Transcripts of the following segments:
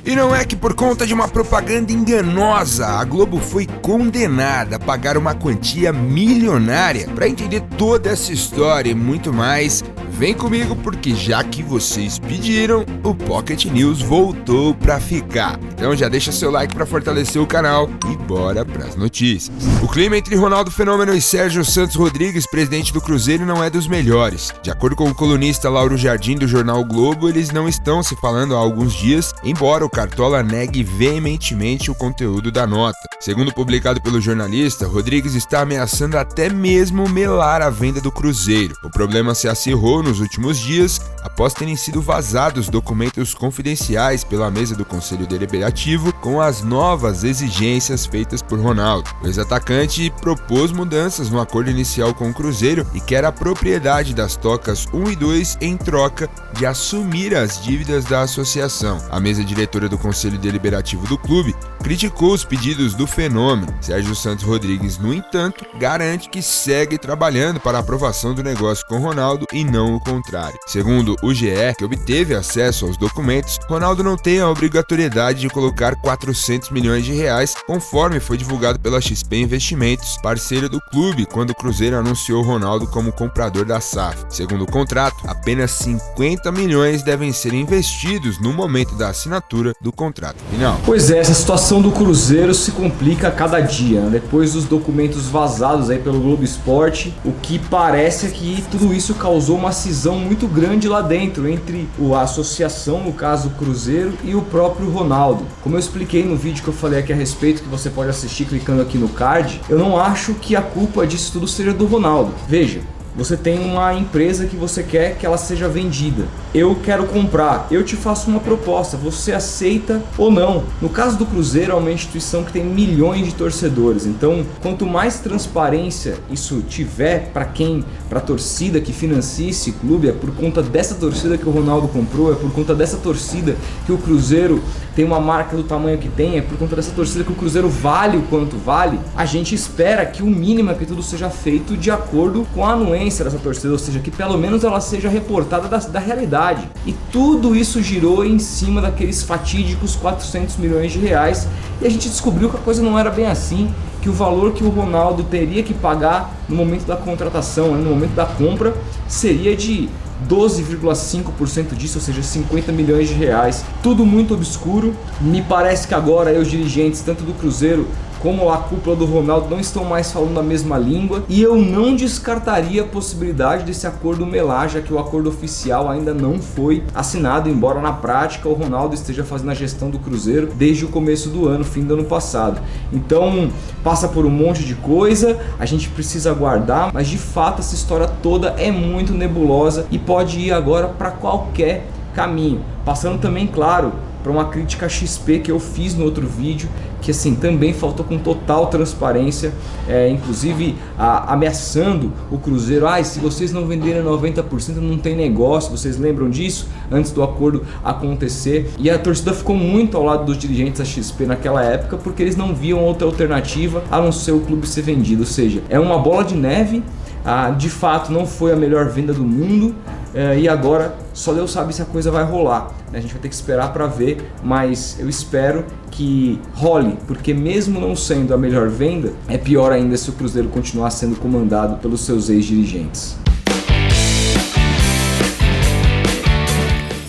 E não é que por conta de uma propaganda enganosa, a Globo foi condenada a pagar uma quantia milionária. Para entender toda essa história e muito mais, vem comigo porque já que vocês pediram, o Pocket News voltou para ficar. Então já deixa seu like para fortalecer o canal e bora pras notícias. O clima entre Ronaldo Fenômeno e Sérgio Santos Rodrigues, presidente do Cruzeiro, não é dos melhores. De acordo com o colunista Lauro Jardim do jornal Globo, eles não estão se falando há alguns dias, embora o Cartola negue veementemente o conteúdo da nota. Segundo publicado pelo jornalista, Rodrigues está ameaçando até mesmo melar a venda do Cruzeiro. O problema se acirrou nos últimos dias após terem sido vazados documentos confidenciais pela mesa do Conselho Deliberativo com as novas exigências feitas por Ronaldo. O ex-atacante propôs mudanças no acordo inicial com o Cruzeiro e quer a propriedade das tocas 1 e 2 em troca de assumir as dívidas da associação. A mesa diretora do Conselho Deliberativo do clube criticou os pedidos do Fenômeno. Sérgio Santos Rodrigues, no entanto, garante que segue trabalhando para a aprovação do negócio com Ronaldo e não o contrário. Segundo o GE, que obteve acesso aos documentos, Ronaldo não tem a obrigatoriedade de colocar 400 milhões de reais, conforme foi divulgado pela XP Investimentos, parceira do clube, quando o Cruzeiro anunciou Ronaldo como comprador da SAF. Segundo o contrato, apenas 50 milhões devem ser investidos no momento da assinatura do contrato final. Pois é, essa situação do Cruzeiro se complica a cada dia, né? Depois dos documentos vazados aí pelo Globo Esporte, o que parece é que tudo isso causou uma cisão muito grande lá dentro, entre a associação, no caso o Cruzeiro, e o próprio Ronaldo. Como eu expliquei no vídeo que eu falei aqui a respeito, que você pode assistir clicando aqui no card, eu não acho que a culpa disso tudo seja do Ronaldo. Veja, você tem uma empresa que você quer que ela seja vendida. Eu quero comprar, eu te faço uma proposta, você aceita ou não? No caso do Cruzeiro, é uma instituição que tem milhões de torcedores, então quanto mais transparência isso tiver para a torcida que financia esse clube, é por conta dessa torcida que o Ronaldo comprou, é por conta dessa torcida que o Cruzeiro tem uma marca do tamanho que tem, é por conta dessa torcida que o Cruzeiro vale o quanto vale, a gente espera que o mínimo é que tudo seja feito de acordo com a anuência dessa torcida, ou seja, que pelo menos ela seja reportada da realidade. E tudo isso girou em cima daqueles fatídicos 400 milhões de reais e a gente descobriu que a coisa não era bem assim, que o valor que o Ronaldo teria que pagar no momento da contratação, no momento da compra, seria de 12,5% disso, ou seja, 50 milhões de reais. Tudo muito obscuro. Me parece que agora os dirigentes, tanto do Cruzeiro como a cúpula do Ronaldo, não estão mais falando a mesma língua, e eu não descartaria a possibilidade desse acordo melar, já que o acordo oficial ainda não foi assinado, embora na prática o Ronaldo esteja fazendo a gestão do Cruzeiro desde o começo do ano, fim do ano passado. Então passa por um monte de coisa, a gente precisa aguardar, mas de fato essa história toda é muito nebulosa e pode ir agora para qualquer caminho, passando também, claro, para uma crítica XP que eu fiz no outro vídeo, que assim também faltou com total transparência, inclusive ameaçando o Cruzeiro. Se vocês não venderem 90% não tem negócio, vocês lembram disso? Antes do acordo acontecer, e a torcida ficou muito ao lado dos dirigentes da XP naquela época, porque eles não viam outra alternativa a não ser o clube ser vendido, ou seja, é uma bola de neve. De fato não foi a melhor venda do mundo, e agora só Deus sabe se a coisa vai rolar. A gente vai ter que esperar para ver, mas eu espero que role, porque mesmo não sendo a melhor venda, é pior ainda se o Cruzeiro continuar sendo comandado pelos seus ex-dirigentes.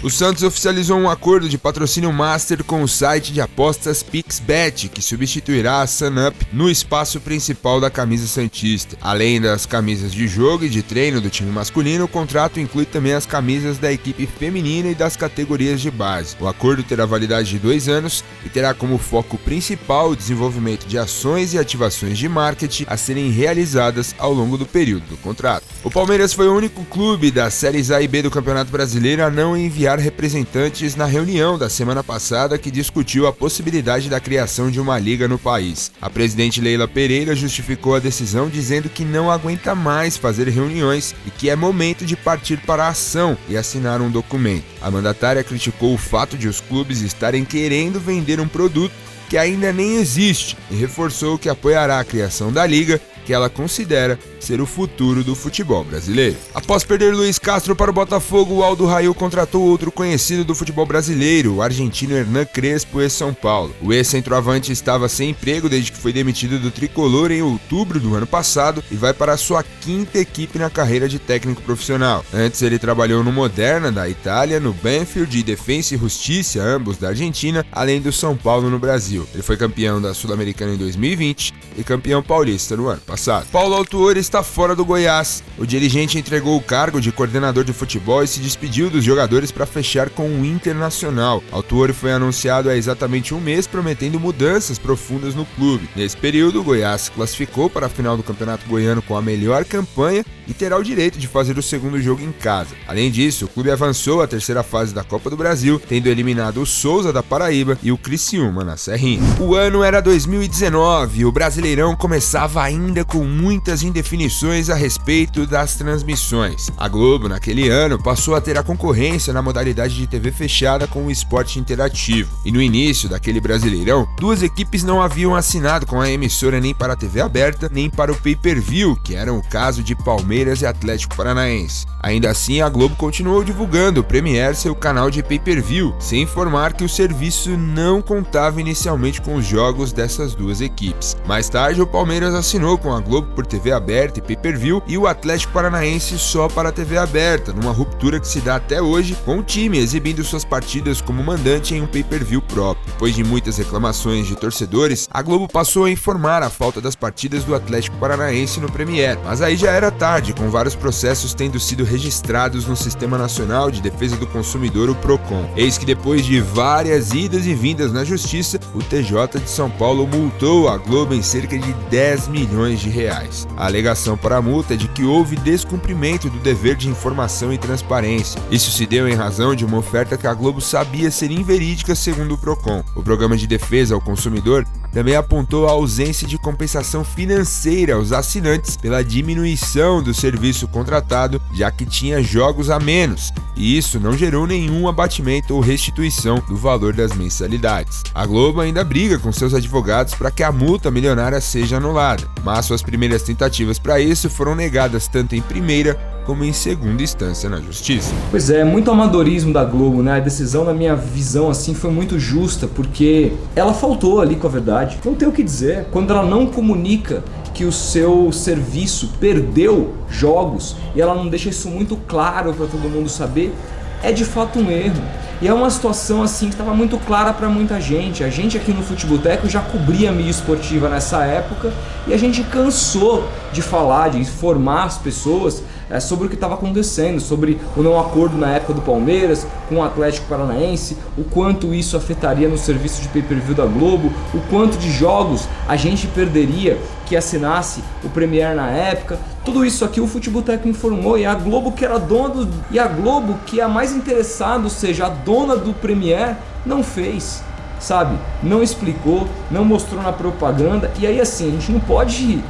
O Santos oficializou um acordo de patrocínio master com o site de apostas PixBet, que substituirá a SunUp no espaço principal da camisa santista. Além das camisas de jogo e de treino do time masculino, o contrato inclui também as camisas da equipe feminina e das categorias de base. O acordo terá validade de 2 anos e terá como foco principal o desenvolvimento de ações e ativações de marketing a serem realizadas ao longo do período do contrato. O Palmeiras foi o único clube das séries A e B do Campeonato Brasileiro a não enviar representantes na reunião da semana passada que discutiu a possibilidade da criação de uma liga no país. A presidente Leila Pereira justificou a decisão dizendo que não aguenta mais fazer reuniões e que é momento de partir para a ação e assinar um documento. A mandatária criticou o fato de os clubes estarem querendo vender um produto que ainda nem existe e reforçou que apoiará a criação da liga que ela considera ser o futuro do futebol brasileiro. Após perder Luiz Castro para o Botafogo, o Aldo Rail contratou outro conhecido do futebol brasileiro, o argentino Hernan Crespo, ex-São Paulo. O ex-centroavante estava sem emprego desde que foi demitido do Tricolor em outubro do ano passado e vai para a sua quinta equipe na carreira de técnico profissional. Antes ele trabalhou no Moderna da Itália, no Banfield e Defensa e Justiça, ambos da Argentina, além do São Paulo no Brasil. Ele foi campeão da Sul-Americana em 2020 e campeão paulista no ano passado. Paulo Autuori está fora do Goiás. O dirigente entregou o cargo de coordenador de futebol e se despediu dos jogadores para fechar com o Internacional. Autuori foi anunciado há exatamente um mês, prometendo mudanças profundas no clube. Nesse período, o Goiás se classificou para a final do Campeonato Goiano com a melhor campanha e terá o direito de fazer o segundo jogo em casa. Além disso, o clube avançou à terceira fase da Copa do Brasil, tendo eliminado o Souza da Paraíba e o Criciúma na Serrinha. O ano era 2019 e o Brasileirão começava ainda com muitas indefinições a respeito das transmissões. A Globo, naquele ano, passou a ter a concorrência na modalidade de TV fechada com o esporte interativo. E no início daquele Brasileirão, duas equipes não haviam assinado com a emissora nem para a TV aberta, nem para o pay-per-view, que eram o caso de Palmeiras e Atlético Paranaense. Ainda assim, a Globo continuou divulgando o Premier, seu canal de pay-per-view, sem informar que o serviço não contava inicialmente com os jogos dessas duas equipes. Mais tarde, o Palmeiras assinou com a Globo por TV aberta e pay-per-view e o Atlético Paranaense só para a TV aberta, numa ruptura que se dá até hoje, com o time exibindo suas partidas como mandante em um pay-per-view próprio. Depois de muitas reclamações de torcedores, a Globo passou a informar a falta das partidas do Atlético Paranaense no Premier, mas aí já era tarde, com vários processos tendo sido registrados no Sistema Nacional de Defesa do Consumidor, o PROCON. Eis que depois de várias idas e vindas na Justiça, o TJ de São Paulo multou a Globo em cerca de 10 milhões de reais. A alegação para a multa é de que houve descumprimento do dever de informação e transparência. Isso se deu em razão de uma oferta que a Globo sabia ser inverídica, segundo o PROCON. O Programa de Defesa ao Consumidor também apontou a ausência de compensação financeira aos assinantes pela diminuição do serviço contratado, já que tinha jogos a menos, e isso não gerou nenhum abatimento ou restituição do valor das mensalidades. A Globo ainda briga com seus advogados para que a multa milionária seja anulada, mas suas primeiras tentativas para isso foram negadas tanto em primeira como em segunda instância na justiça. Pois é, muito amadorismo da Globo, né? A decisão, na minha visão, assim, foi muito justa, porque ela faltou ali com a verdade. Não tem o que dizer. Quando ela não comunica que o seu serviço perdeu jogos e ela não deixa isso muito claro para todo mundo saber, é de fato um erro. E é uma situação assim que estava muito clara para muita gente. A gente aqui no Futeboteco já cobria a mídia esportiva nessa época e a gente cansou de falar, de informar as pessoas sobre o que estava acontecendo, sobre o não acordo na época do Palmeiras com o Atlético Paranaense, o quanto isso afetaria no serviço de pay-per-view da Globo, o quanto de jogos a gente perderia que assinasse o Premier na época. Tudo isso aqui o Futeboteco informou, e a Globo, que era dona e a Globo, que é a mais interessada, ou seja, a dona do Premier, não fez, sabe? Não explicou, não mostrou na propaganda. E aí assim, a gente não pode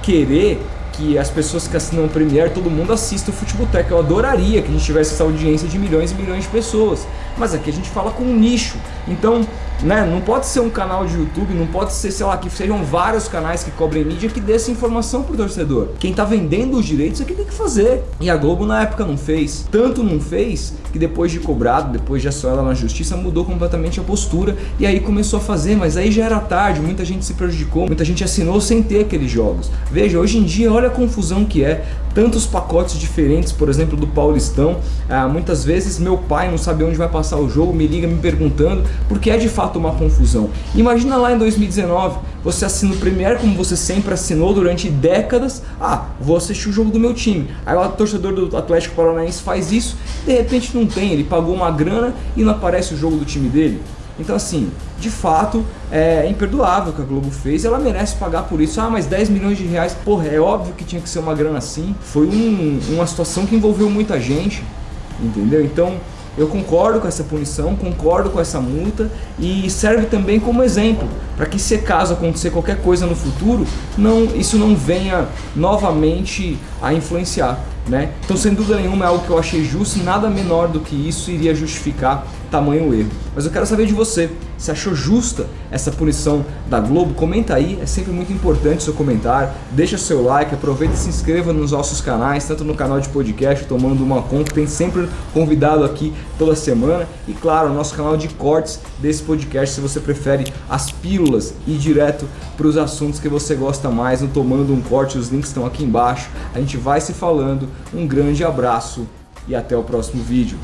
querer que as pessoas que assinam o Premier, todo mundo assista o Futeboteco. Eu adoraria que a gente tivesse essa audiência de milhões e milhões de pessoas, mas aqui a gente fala com um nicho. Então, né, não pode ser um canal de YouTube, não pode ser, sei lá, que sejam vários canais que cobrem mídia que dê essa informação pro torcedor. Quem tá vendendo os direitos é quem tem que fazer. E a Globo na época não fez. Tanto não fez que depois de cobrado, depois de acionar ela na justiça, mudou completamente a postura e aí começou a fazer, mas aí já era tarde, muita gente se prejudicou, muita gente assinou sem ter aqueles jogos. Veja, hoje em dia, olha a confusão que é. Tantos pacotes diferentes, por exemplo, do Paulistão. Muitas vezes meu pai não sabe onde vai passar o jogo, me liga me perguntando, porque é de fato uma confusão. Imagina lá em 2019, você assina o Premier como você sempre assinou durante décadas. Vou assistir o jogo do meu time. Aí o torcedor do Atlético Paranaense faz isso, de repente não tem, ele pagou uma grana e não aparece o jogo do time dele. Então assim, de fato, é imperdoável o que a Globo fez, ela merece pagar por isso. Mas 10 milhões de reais, porra, é óbvio que tinha que ser uma grana assim. Foi uma situação que envolveu muita gente, entendeu? Então, eu concordo com essa punição, concordo com essa multa e serve também como exemplo, para que se caso acontecer qualquer coisa no futuro, isso não venha novamente a influenciar, né? Então, sem dúvida nenhuma, é algo que eu achei justo e nada menor do que isso iria justificar tamanho erro. Mas eu quero saber de você, você achou justa essa punição da Globo? Comenta aí, é sempre muito importante o seu comentário, deixa seu like, aproveita e se inscreva nos nossos canais, tanto no canal de podcast, Tomando Uma Com, que tem sempre convidado aqui toda semana, e claro, o nosso canal de cortes desse podcast, se você prefere as pílulas e ir direto para os assuntos que você gosta mais, no Tomando um Corte, os links estão aqui embaixo. A gente vai se falando, um grande abraço e até o próximo vídeo.